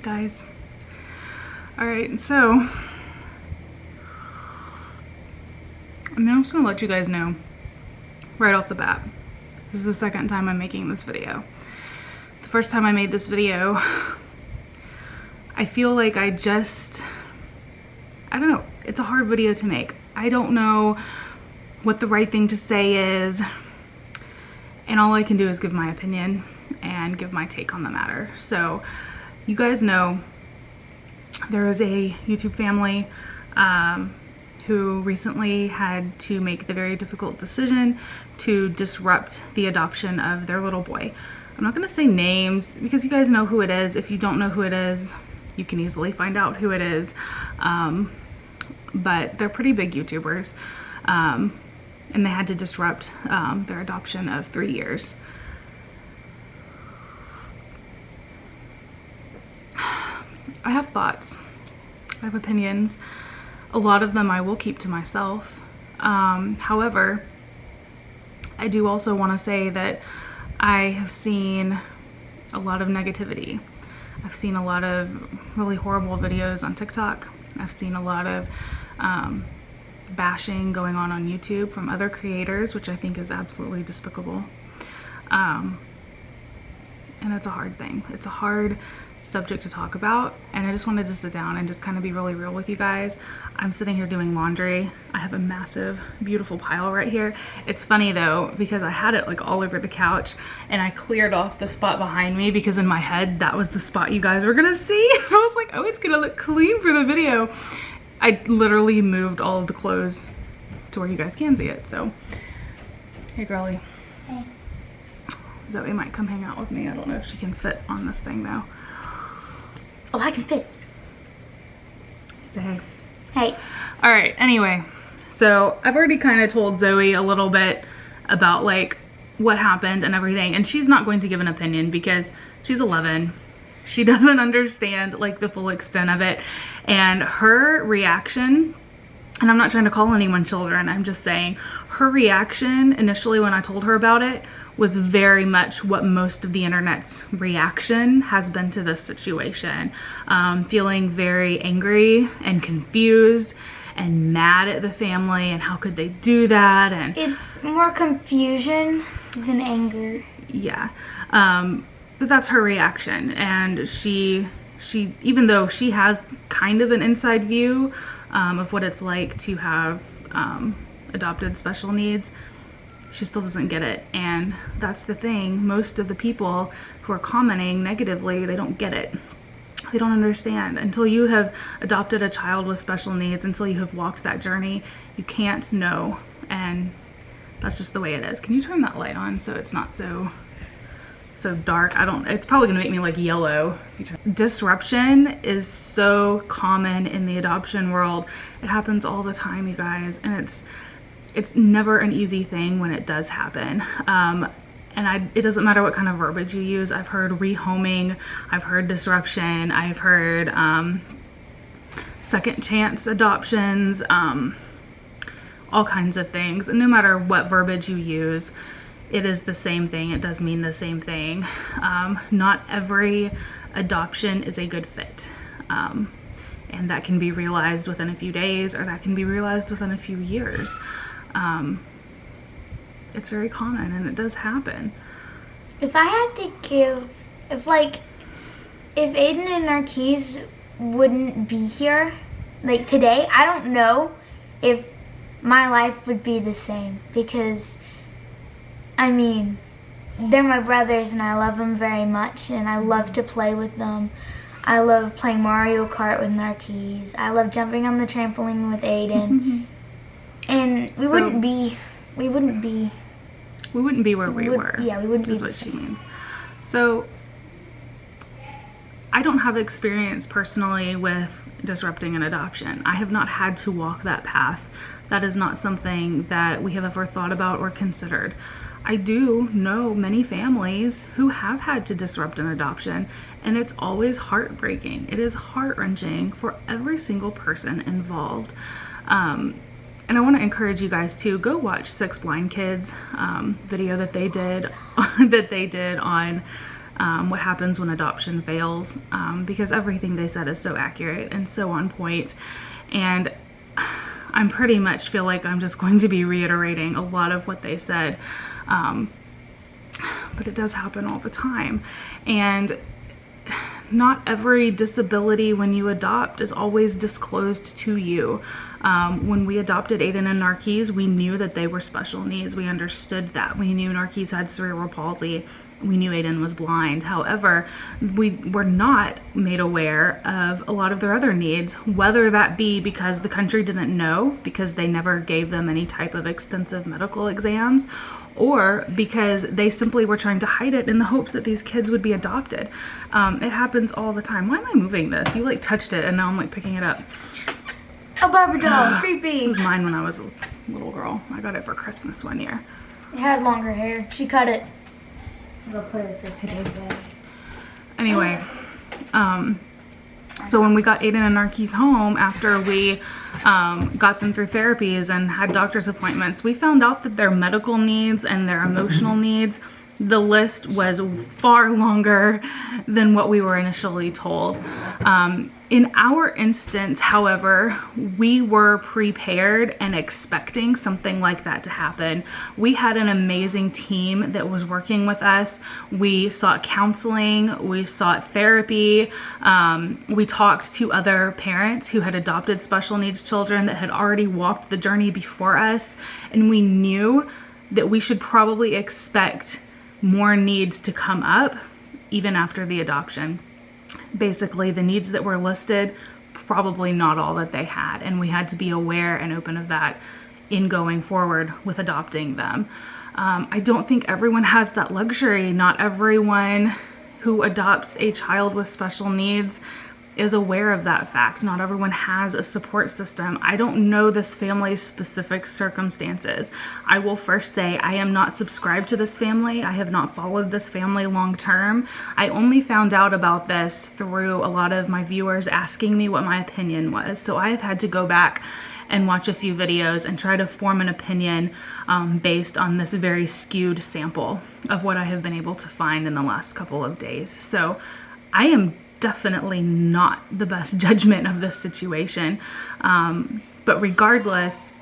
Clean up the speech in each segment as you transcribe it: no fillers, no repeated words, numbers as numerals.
guys. Alright, so I'm just gonna let you guys know right off the bat. This is the second time I'm making this video. The first time I made this video, I feel like I don't know, it's a hard video to make. I don't know what the right thing to say is, and all I can do is give my opinion and give my take on the matter. So you guys know there is a YouTube family who recently had to make the very difficult decision to disrupt the adoption of their little boy. I'm not gonna say names because you guys know who it is. If you don't know who it is, you can easily find out who it is. But they're pretty big YouTubers. And they had to disrupt their adoption of 3 years. I have thoughts, I have opinions. A lot of them I will keep to myself. However, I do also want to say that I have seen a lot of negativity. I've seen a lot of really horrible videos on TikTok. I've seen a lot of bashing going on YouTube from other creators, which I think is absolutely despicable. And it's a hard thing. It's a hard subject to talk about, and I just wanted to sit down and just kind of be really real with you guys. I'm sitting here doing laundry. I have a massive, beautiful pile right here. It's funny though, because I had it like all over the couch, and I cleared off the spot behind me because in my head, that was the spot you guys were gonna see. I was like, oh, it's gonna look clean for the video. I literally moved all of the clothes to where you guys can see it, so. Hey, girlie. Hey. Zoe might come hang out with me. I don't know if she can fit on this thing though. Oh, I can fit. Say hey. Hey. All right, anyway, so I've already kind of told Zoe a little bit about like what happened and everything, and she's not going to give an opinion because she's 11. She doesn't understand like the full extent of it, and her reaction, and I'm not trying to call anyone children, I'm just saying her reaction initially when I told her about it was very much what most of the internet's reaction has been to this situation. Feeling very angry and confused and mad at the family and how could they do that, and It's more confusion than anger. yeah. But that's her reaction, and she even though she has kind of an inside view of what it's like to have adopted special needs, she still doesn't get it. And that's the thing, most of the people who are commenting negatively, they don't get it. They don't understand. Until you have adopted a child with special needs, until you have walked that journey, you can't know, and that's just the way it is. Can you turn that light on so it's not so dark? It's probably gonna make me like yellow. Disruption is so common in the adoption world. It happens all the time, you guys, and it's never an easy thing when it does happen. It doesn't matter what kind of verbiage you use. I've heard rehoming, I've heard disruption, I've heard second chance adoptions, all kinds of things. And no matter what verbiage you use, it is the same thing. It does mean the same thing. Not every adoption is a good fit. And that can be realized within a few days, or that can be realized within a few years. It's very common, and it does happen. If I had to give, if Aiden and Narquise wouldn't be here, like today, I don't know if my life would be the same, because, I mean, they're my brothers and I love them very much, and I love to play with them. I love playing Mario Kart with Narquise. I love jumping on the trampoline with Aiden. And we wouldn't be where we were. Yeah, we wouldn't be. Is what she means. So I don't have experience personally with disrupting an adoption. I have not had to walk that path. That is not something that we have ever thought about or considered. I do know many families who have had to disrupt an adoption, and it's always heartbreaking. It is heart-wrenching for every single person involved. And I want to encourage you guys to go watch Six Blind Kids video that they did on what happens when adoption fails, because everything they said is so accurate and so on point. And I'm pretty much feel like I'm just going to be reiterating a lot of what they said, but it does happen all the time. And not every disability when you adopt is always disclosed to you. When we adopted Aiden and Narquise, we knew that they were special needs. We understood that. We knew Narquise had cerebral palsy. We knew Aiden was blind. However, we were not made aware of a lot of their other needs, whether that be because the country didn't know, because they never gave them any type of extensive medical exams, or because they simply were trying to hide it in the hopes that these kids would be adopted. It happens all the time. Why am I moving this? You like touched it and now I'm like picking it up. A Barbie doll, creepy. It was mine when I was a little girl. I got it for Christmas one year. It had longer hair. She cut it. I'll put it this way. Anyway, so when we got Aiden and Narquise home, after we got them through therapies and had doctor's appointments, we found out that their medical needs and their emotional needs, the list was far longer than what we were initially told. In our instance, however, we were prepared and expecting something like that to happen. We had an amazing team that was working with us. We sought counseling, we sought therapy, we talked to other parents who had adopted special needs children that had already walked the journey before us, and we knew that we should probably expect more needs to come up even after the adoption. Basically, the needs that were listed, probably not all that they had, and we had to be aware and open of that in going forward with adopting them. I don't think everyone has that luxury. Not everyone who adopts a child with special needs is aware of that fact. Not everyone has a support system. I don't know this family's specific circumstances. I will first say I am not subscribed to this family. I have not followed this family long term. I only found out about this through a lot of my viewers asking me what my opinion was. So I have had to go back and watch a few videos and try to form an opinion based on this very skewed sample of what I have been able to find in the last couple of days. So I am definitely not the best judgment of this situation, but regardless,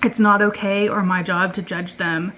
it's not okay or my job to judge them.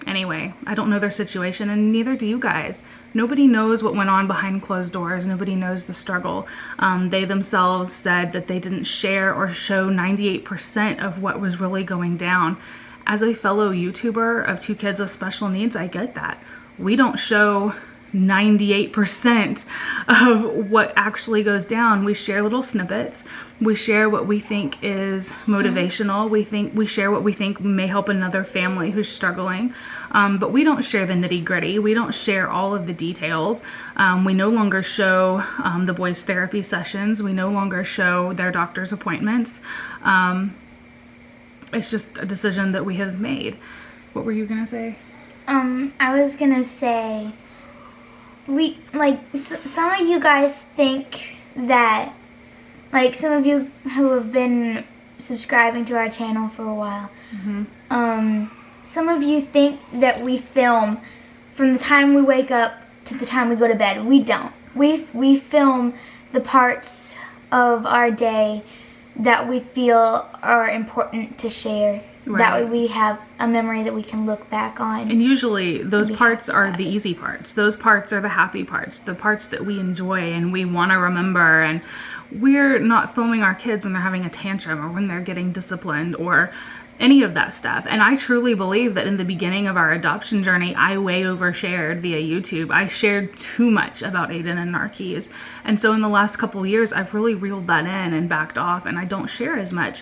Anyway, I don't know their situation, and neither do you guys. Nobody knows what went on behind closed doors. Nobody knows the struggle. They themselves said that they didn't share or show 98% of what was really going down. As a fellow YouTuber of two kids with special needs, I get that. We don't show 98% of what actually goes down. We share little snippets. We share what we think is motivational. We share what we think may help another family who's struggling. But we don't share the nitty-gritty. We don't share all of the details. We no longer show the boys' therapy sessions. We no longer show their doctor's appointments. It's just a decision that we have made. What were you gonna say? I was gonna say, some of you guys think that, like, some of you who have been subscribing to our channel for a while, some of you think that we film from the time we wake up to the time we go to bed. We don't. We film the parts of our day that we feel are important to share. Right. That way we have a memory that we can look back on. And usually those parts are the easy parts. Those parts are the happy parts, the parts that we enjoy and we want to remember. And we're not filming our kids when they're having a tantrum or when they're getting disciplined or any of that stuff. And I truly believe that in the beginning of our adoption journey, I way overshared via YouTube. I shared too much about Aiden and Narquise. And so in the last couple of years, I've really reeled that in and backed off, and I don't share as much.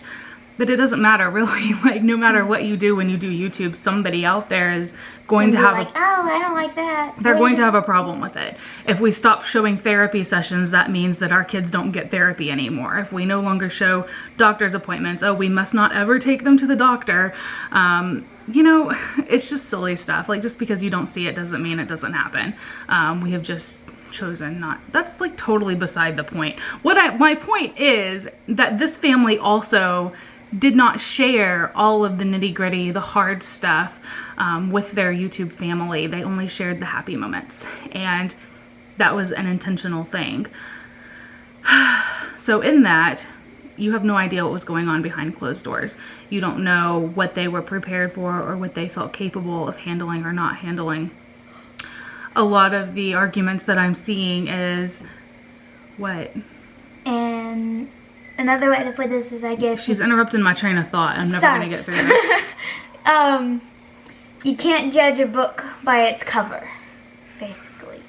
But it doesn't matter, really. Like, no matter what you do when you do YouTube, somebody out there is going to have oh, I don't like that. They're going to have a problem with it. If we stop showing therapy sessions, that means that our kids don't get therapy anymore. If we no longer show doctor's appointments, oh, we must not ever take them to the doctor. You know, it's just silly stuff. Like, just because you don't see it doesn't mean it doesn't happen. We have just chosen not. That's like totally beside the point. My point is that this family also did not share all of the nitty-gritty, the hard stuff with their YouTube family. They only shared the happy moments, and that was an intentional thing. So in that, you have no idea what was going on behind closed doors. You don't know what they were prepared for or what they felt capable of handling or not handling. A lot of the arguments that I'm seeing is, what? And another way to put this is, I guess... She's interrupting my train of thought. I'm never going to get through this. You can't judge a book by its cover, basically.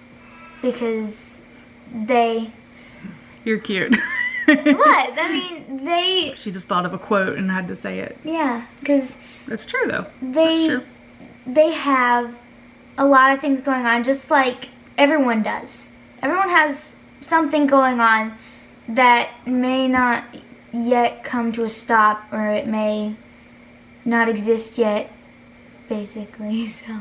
Because they... You're cute. What? I mean, they... She just thought of a quote and had to say it. Yeah, because... That's true, though. That's true. They have a lot of things going on, just like everyone does. Everyone has something going on that may not yet come to a stop, or it may not exist yet, basically, so...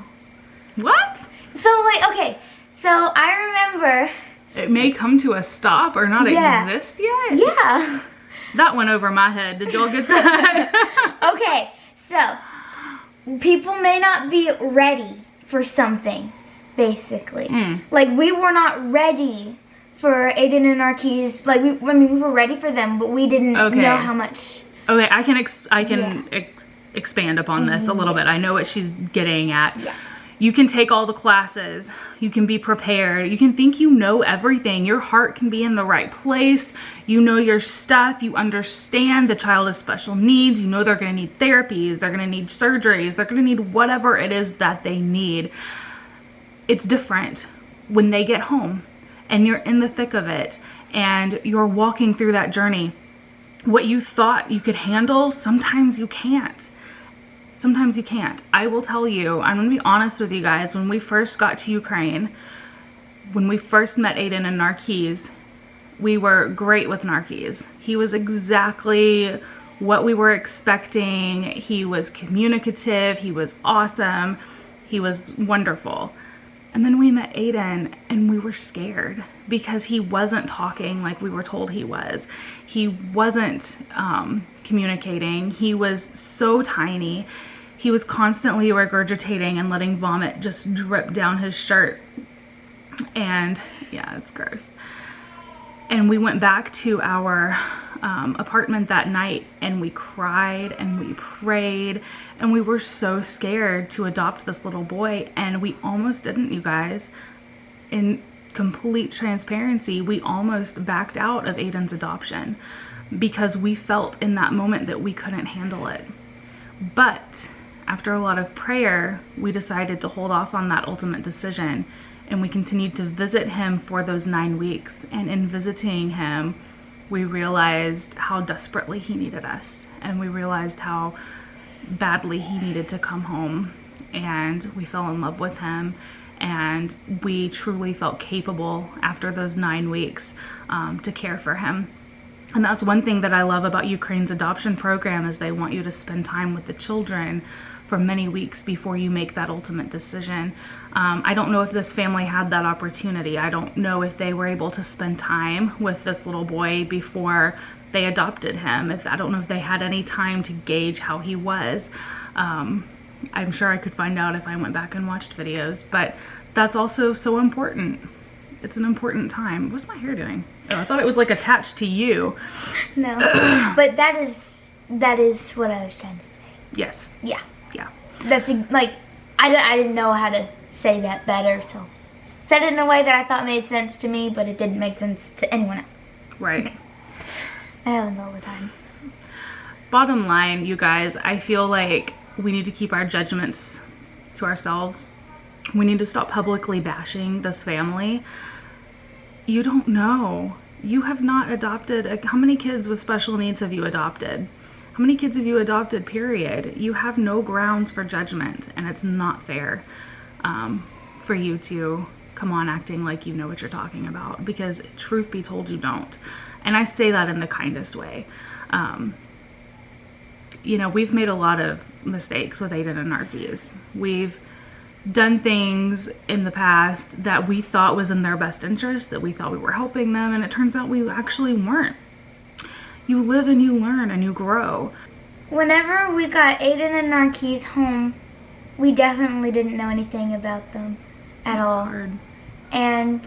What? So, like, okay, so I remember... It may come to a stop or not exist yet? Yeah. That went over my head. Did y'all get that? Okay, so people may not be ready for something, basically. Like, we were not ready for Aiden and our keys. Like, we were ready for them, but we didn't know how much. Okay, I can expand upon this a little bit. I know what she's getting at. Yeah. You can take all the classes. You can be prepared. You can think you know everything. Your heart can be in the right place. You know your stuff. You understand the child has special needs. You know they're going to need therapies. They're going to need surgeries. They're going to need whatever it is that they need. It's different when they get home and you're in the thick of it and you're walking through that journey. What you thought you could handle, sometimes you can't. Sometimes you can't. I will tell you, I'm going to be honest with you guys, when we first got to Ukraine, when we first met Aiden and Narkis, we were great with Narkis. He was exactly what we were expecting. He was communicative. He was awesome. He was wonderful. And then we met Aiden and we were scared because he wasn't talking like we were told he was. He wasn't communicating. He was so tiny. He was constantly regurgitating and letting vomit just drip down his shirt. And yeah, it's gross. And we went back to our apartment that night and we cried and we prayed and we were so scared to adopt this little boy, and we almost didn't, you guys. In complete transparency, we almost backed out of Aiden's adoption because we felt in that moment that we couldn't handle it. But after a lot of prayer, we decided to hold off on that ultimate decision, and we continued to visit him for those 9 weeks. And in visiting him, we realized how desperately he needed us, and we realized how badly he needed to come home, and we fell in love with him, and we truly felt capable after those 9 weeks to care for him. And that's one thing that I love about Ukraine's adoption program, is they want you to spend time with the children for many weeks before you make that ultimate decision. I don't know if this family had that opportunity. I don't know if they were able to spend time with this little boy before they adopted him. I don't know if they had any time to gauge how he was. I'm sure I could find out if I went back and watched videos, but that's also so important. It's an important time. What's my hair doing? Oh, I thought it was like attached to you. No, but that is what I was trying to say. Yes. Yeah. Yeah. That's like, I didn't know how to say that better, so said it in a way that I thought made sense to me, but it didn't make sense to anyone else. Right. That happens all the time. Bottom line, you guys, I feel like we need to keep our judgments to ourselves. We need to stop publicly bashing this family. You don't know. You have not adopted. How many kids with special needs have you adopted? How many kids have you adopted, period? You have no grounds for judgment, and it's not fair for you to come on acting like you know what you're talking about, because truth be told, you don't. And I say that in the kindest way. You know, we've made a lot of mistakes with Aiden and Narkis. We've done things in the past that we thought was in their best interest, that we thought we were helping them, and it turns out we actually weren't. You live and you learn and you grow. whenever we got Aiden and Narquise home, we definitely didn't know anything about them at all. Hard. And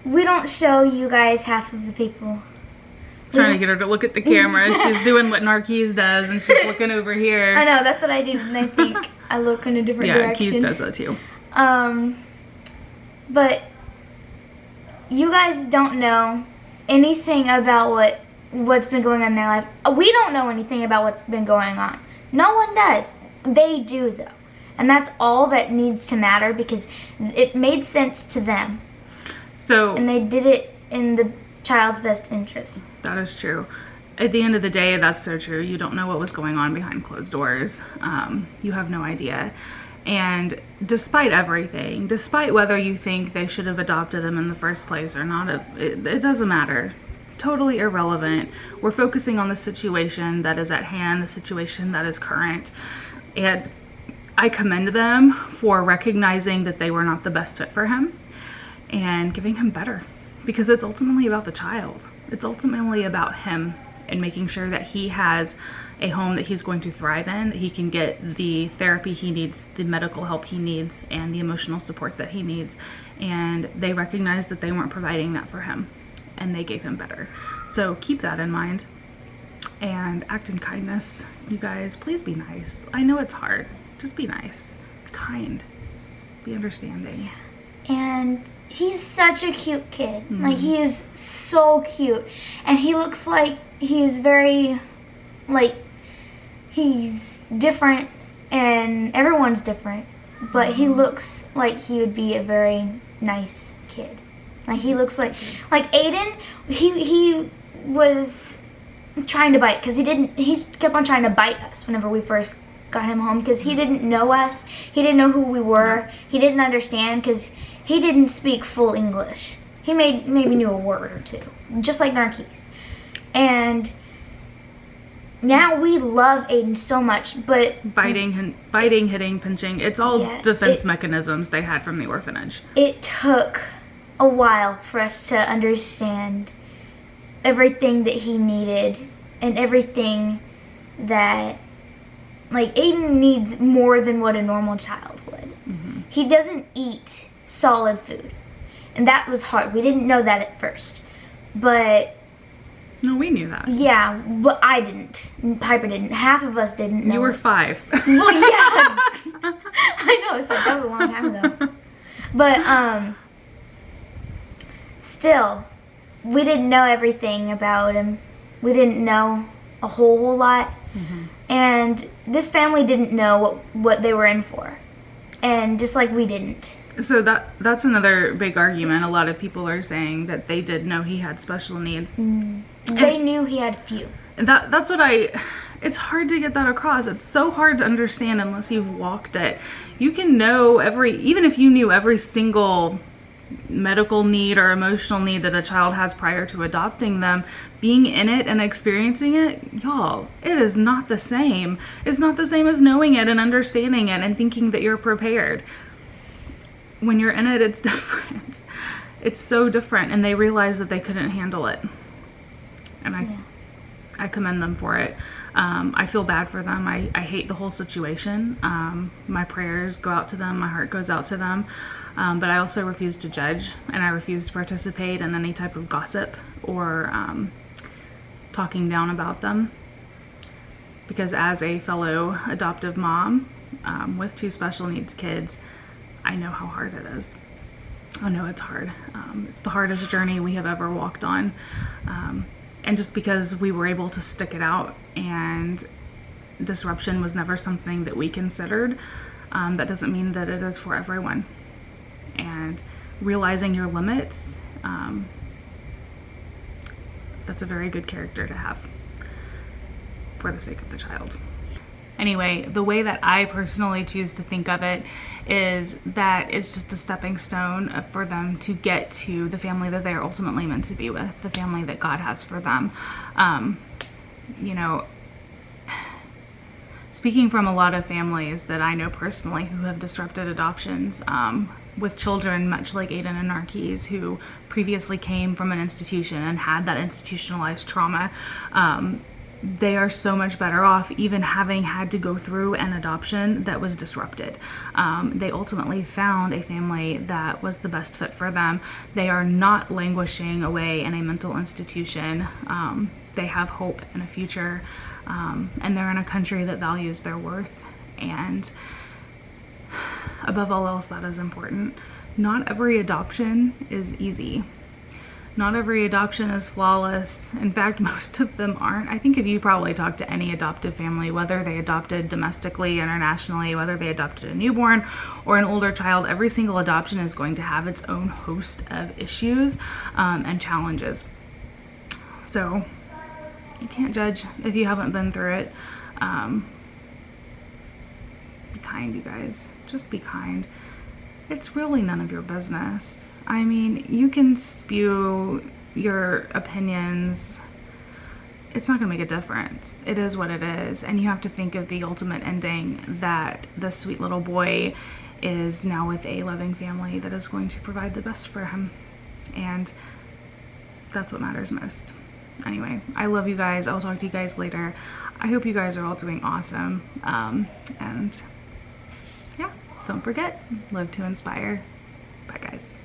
we don't show you guys half of the people. Trying to get her to look at the camera. She's doing what Narquise does, and she's looking over here. I know, that's what I do, and I think I look in a different direction. Yeah, Keys does that too. But you guys don't know anything about what's been going on in their life. We don't know anything about what's been going on. No one does. They do, though. And that's all that needs to matter, because it made sense to them. And they did it in the child's best interest. That is true. At the end of the day, that's so true. You don't know what was going on behind closed doors. You have no idea. And despite everything, despite whether you think they should have adopted him in the first place or not, it doesn't matter. Totally irrelevant. We're focusing on the situation that is at hand, the situation that is current. And I commend them for recognizing that they were not the best fit for him and giving him better, because it's ultimately about the child. It's ultimately about him and making sure that he has a home that he's going to thrive in, that he can get the therapy he needs, the medical help he needs, and the emotional support that he needs. And they recognized that they weren't providing that for him, and they gave him better. So keep that in mind and act in kindness. You guys, please be nice. I know it's hard. Just be nice, be kind, be understanding. And he's such a cute kid. Like, he is so cute. And he looks like he's very, like, he's different, and everyone's different. But he looks like he would be a very nice kid. Like, he looks like Aiden, he was trying to bite, because he kept on trying to bite us whenever we first got him home, because he didn't know us. He didn't know who we were. He didn't understand, because he didn't speak full English. He maybe knew a word or two, just like Narquise. And now we love Aiden so much, but biting, hitting, pinching, it's all defense mechanisms they had from the orphanage. It took a while for us to understand everything that he needed, and everything that, like, Aiden needs more than what a normal child would. He doesn't eat solid food, and that was hard. We didn't know that at first, but no, we knew that. Yeah, but I didn't. Piper didn't. Half of us didn't know. You were 5. Well, yeah. I know, it's like, that was a long time ago. But still, we didn't know everything about him. We didn't know a whole lot. And this family didn't know what they were in for. And just like we didn't. So that's another big argument. A lot of people are saying that they did know he had special needs. They knew he had a few. That's what it's hard to get that across. It's so hard to understand unless you've walked it. You can know even if you knew every single medical need or emotional need that a child has prior to adopting them, being in it and experiencing it, y'all, it is not the same. It's not the same as knowing it and understanding it and thinking that you're prepared. When you're in it, it's different. It's so different, and they realized that they couldn't handle it. And I commend them for it. I feel bad for them. I hate the whole situation. My prayers go out to them. My heart goes out to them. But I also refuse to judge, and I refuse to participate in any type of gossip or talking down about them. Because as a fellow adoptive mom with 2 special needs kids, I know how hard it is. I know it's hard. It's the hardest journey we have ever walked on. And just because we were able to stick it out and disruption was never something that we considered, that doesn't mean that it is for everyone. And realizing your limits, that's a very good character to have for the sake of the child. Anyway, the way that I personally choose to think of it is that it's just a stepping stone for them to get to the family that they are ultimately meant to be with, the family that God has for them. You know, speaking from a lot of families that I know personally who have disrupted adoptions with children much like Aiden and Narquise, who previously came from an institution and had that institutionalized trauma, they are so much better off even having had to go through an adoption that was disrupted. They ultimately found a family that was the best fit for them. They are not languishing away in a mental institution. They have hope and a future, and they're in a country that values their worth. And above all else, that is important. Not every adoption is easy. Not every adoption is flawless. In fact, most of them aren't. I think if you probably talk to any adoptive family, whether they adopted domestically, internationally, whether they adopted a newborn or an older child, every single adoption is going to have its own host of issues and challenges. So you can't judge if you haven't been through it. Be kind, you guys. Just be kind. It's really none of your business. I mean, you can spew your opinions. It's not going to make a difference. It is what it is. And you have to think of the ultimate ending, that this sweet little boy is now with a loving family that is going to provide the best for him. And that's what matters most. Anyway, I love you guys. I'll talk to you guys later. I hope you guys are all doing awesome. And yeah, don't forget, live to inspire. Bye, guys.